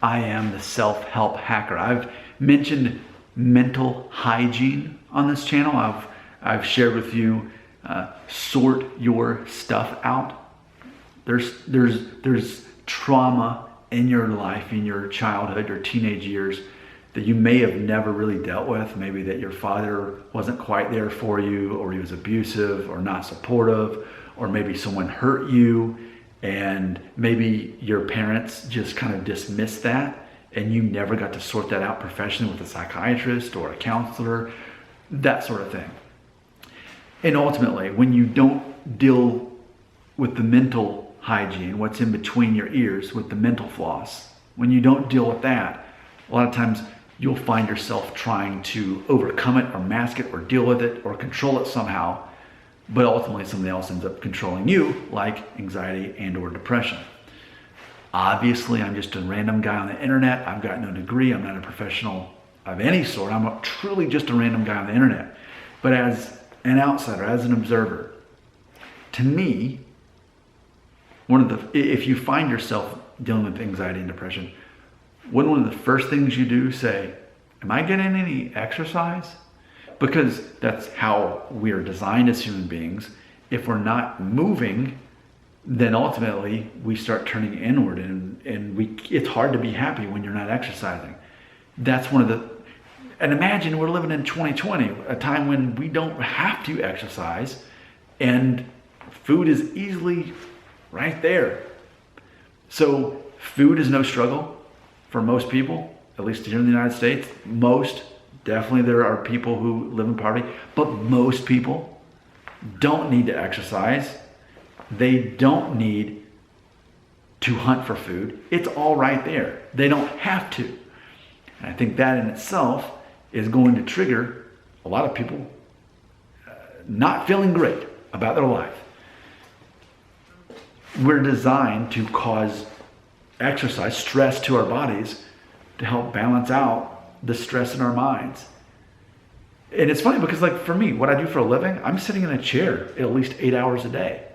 I am the self-help hacker. I've mentioned mental hygiene on this channel. I've shared with you, sort your stuff out. There's trauma in your life, in your childhood, your teenage years, that you may have never really dealt with. Maybe that your father wasn't quite there for you, or he was abusive or not supportive, or maybe someone hurt you, and maybe your parents just kind of dismissed that, and you never got to sort that out professionally with a psychiatrist or a counselor, that sort of thing. And ultimately, when you don't deal with the mental hygiene, what's in between your ears, with the mental floss, when you don't deal with that, a lot of times you'll find yourself trying to overcome it or mask it or deal with it or control it somehow, but ultimately something else ends up controlling you, like anxiety and or depression. Obviously, I'm just a random guy on the internet. I've got no degree. I'm not a professional of any sort. I'm truly just a random guy on the internet. But as an outsider, as an observer, to me, if you find yourself dealing with anxiety and depression, wouldn't one of the first things you do say, am I getting any exercise? Because that's how we are designed as human beings. If we're not moving, then ultimately we start turning inward, and it's hard to be happy when you're not exercising. That's one of the, and imagine we're living in 2020, a time when we don't have to exercise, and food is easily right there. So food is no struggle for most people, at least here in the United States. Most, definitely there are people who live in poverty, but most people don't need to exercise. They don't need to hunt for food. It's all right there. They don't have to. And I think that in itself is going to trigger a lot of people not feeling great about their life. We're designed to cause exercise, stress to our bodies, to help balance out the stress in our minds. And it's funny because, like, for me, what I do for a living, I'm sitting in a chair at least 8 hours a day.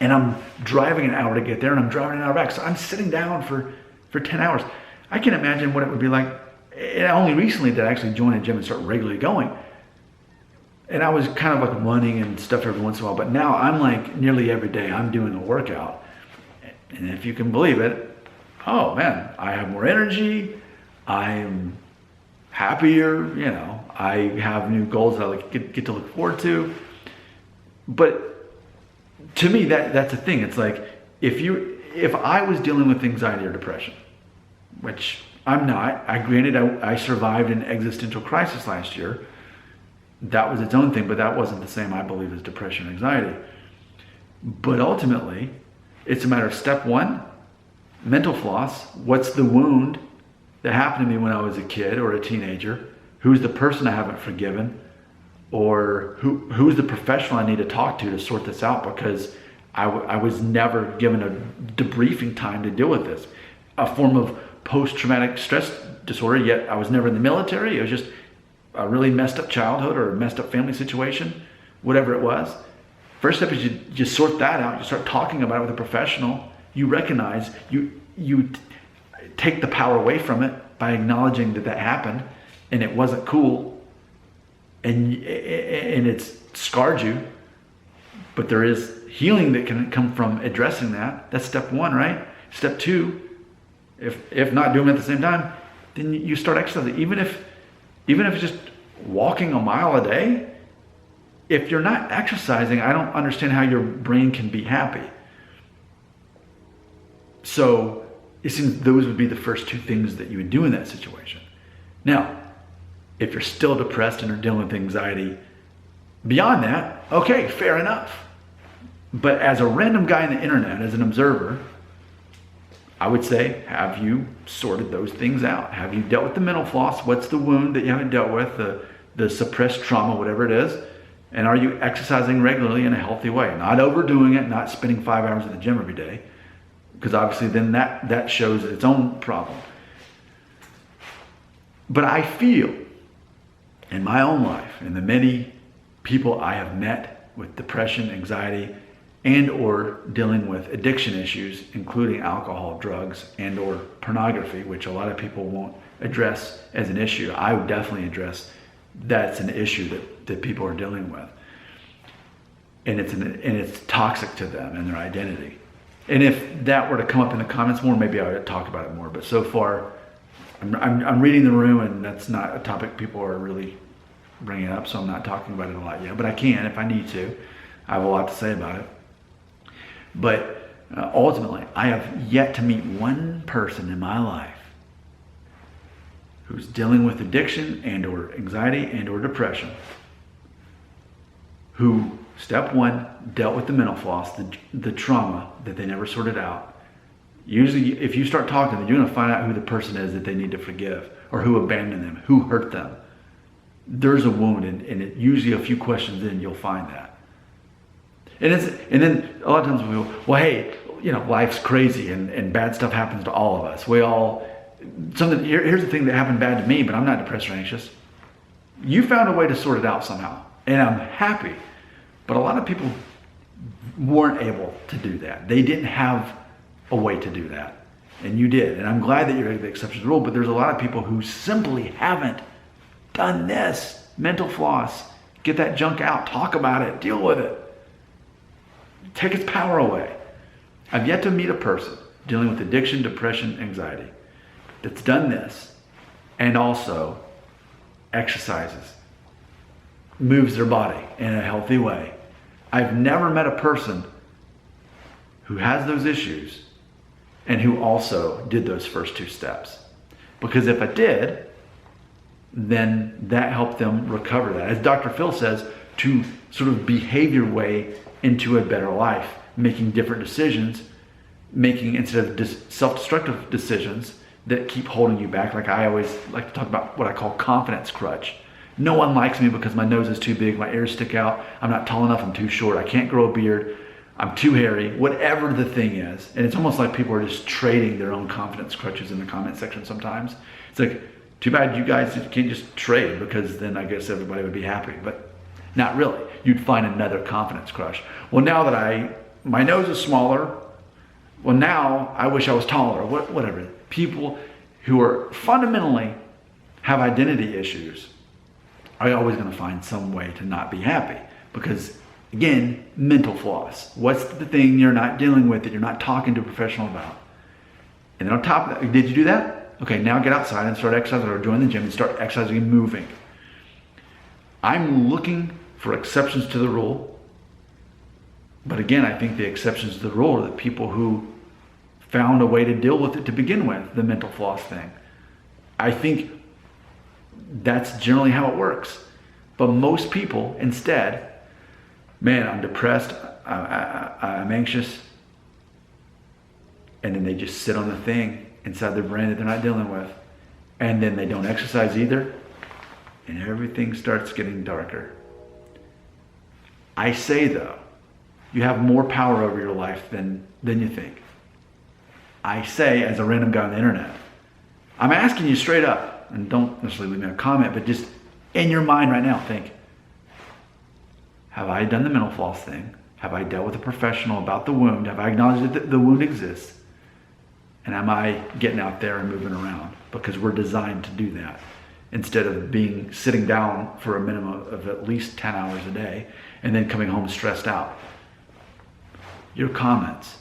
And I'm driving an hour to get there, and I'm driving an hour back. So I'm sitting down for 10 hours. I can imagine what it would be like. And only recently did I actually join a gym and start regularly going. And I was kind of like running and stuff every once in a while. But now I'm like nearly every day I'm doing a workout. And if you can believe it, oh man, I have more energy. I'm happier. You know, I have new goals that I get to look forward to. But to me, that's a thing. It's like, if I was dealing with anxiety or depression, which I'm not, I survived an existential crisis last year. That was its own thing, but that wasn't the same, I believe, as depression and anxiety. But ultimately, it's a matter of step one, mental floss. What's the wound that happened to me when I was a kid or a teenager? Who's the person I haven't forgiven? Or who's the professional I need to talk to sort this out, because I was never given a debriefing time to deal with this. A form of post-traumatic stress disorder, yet I was never in the military. It was just a really messed up childhood or a messed up family situation, whatever it was. First step is you sort that out. You start talking about it with a professional. You recognize, you take the power away from it by acknowledging that happened and it wasn't cool. And it's scarred you, but there is healing that can come from addressing that. That's step one, right? Step two, if not doing it at the same time, then you start exercising. Even if it's just walking a mile a day, if you're not exercising, I don't understand how your brain can be happy. So it seems those would be the first two things that you would do in that situation. Now, if you're still depressed and are dealing with anxiety beyond that, okay, fair enough. But as a random guy on the internet, as an observer, I would say, have you sorted those things out? Have you dealt with the mental floss? What's the wound that you haven't dealt with, the suppressed trauma, whatever it is? And are you exercising regularly in a healthy way? Not overdoing it, not spending 5 hours in the gym every day, because obviously then that shows its own problem. But I feel in my own life, and the many people I have met with depression, anxiety, and or dealing with addiction issues, including alcohol, drugs, and or pornography, which a lot of people won't address as an issue. I would definitely address that's an issue that people are dealing with. And it's toxic to them and their identity. And if that were to come up in the comments more, maybe I would talk about it more. But so far, I'm reading the room, and that's not a topic people are really bringing up, so I'm not talking about it a lot yet. But I can if I need to. I have a lot to say about it. But ultimately, I have yet to meet one person in my life who's dealing with addiction and or anxiety and or depression who, step one, dealt with the mental floss, the trauma that they never sorted out. Usually, if you start talking to them, you're going to find out who the person is that they need to forgive, or who abandoned them, who hurt them. There's a wound, and it, usually a few questions in, you'll find that. And then a lot of times we go, well, hey, life's crazy and bad stuff happens to all of us. Here's the thing that happened bad to me, but I'm not depressed or anxious. You found a way to sort it out somehow, and I'm happy. But a lot of people weren't able to do that. They didn't have a way to do that, and you did. And I'm glad that you're the exception to the rule, but there's a lot of people who simply haven't done this. Mental floss. Get that junk out. Talk about it. Deal with it. Take its power away. I've yet to meet a person dealing with addiction, depression, anxiety that's done this and also exercises, moves their body in a healthy way. I've never met a person who has those issues and who also did those first two steps. Because if I did, then that helped them recover that. As Dr. Phil says, to sort of behave your way into a better life, making different decisions, making, instead of self-destructive decisions that keep holding you back. Like I always like to talk about what I call confidence crutch. No one likes me because my nose is too big, my ears stick out, I'm not tall enough, I'm too short, I can't grow a beard, I'm too hairy, whatever the thing is. And it's almost like people are just trading their own confidence crutches in the comment section sometimes. It's like, too bad you guys can't just trade, because then I guess everybody would be happy. But not really. You'd find another confidence crush. Well, now that my nose is smaller, well, now I wish I was taller, whatever. People who are fundamentally have identity issues are always going to find some way to not be happy. Because, again, mental floss. What's the thing you're not dealing with that you're not talking to a professional about? And then on top of that, did you do that? Okay, now get outside and start exercising, or join the gym and start exercising and moving. I'm looking for exceptions to the rule. But again, I think the exceptions to the rule are the people who found a way to deal with it to begin with, the mental floss thing. I think that's generally how it works. But most people, instead, man, I'm depressed, I'm anxious, and then they just sit on the thing inside their brain that they're not dealing with. And then they don't exercise either, and everything starts getting darker. I say, though, you have more power over your life than you think. I say, as a random guy on the internet, I'm asking you straight up, and don't necessarily leave me a comment, but just in your mind right now, think, have I done the mental floss thing? Have I dealt with a professional about the wound? Have I acknowledged that the wound exists? And am I getting out there and moving around? Because we're designed to do that, instead of sitting down for a minimum of at least 10 hours a day and then coming home stressed out. Your comments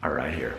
are right here.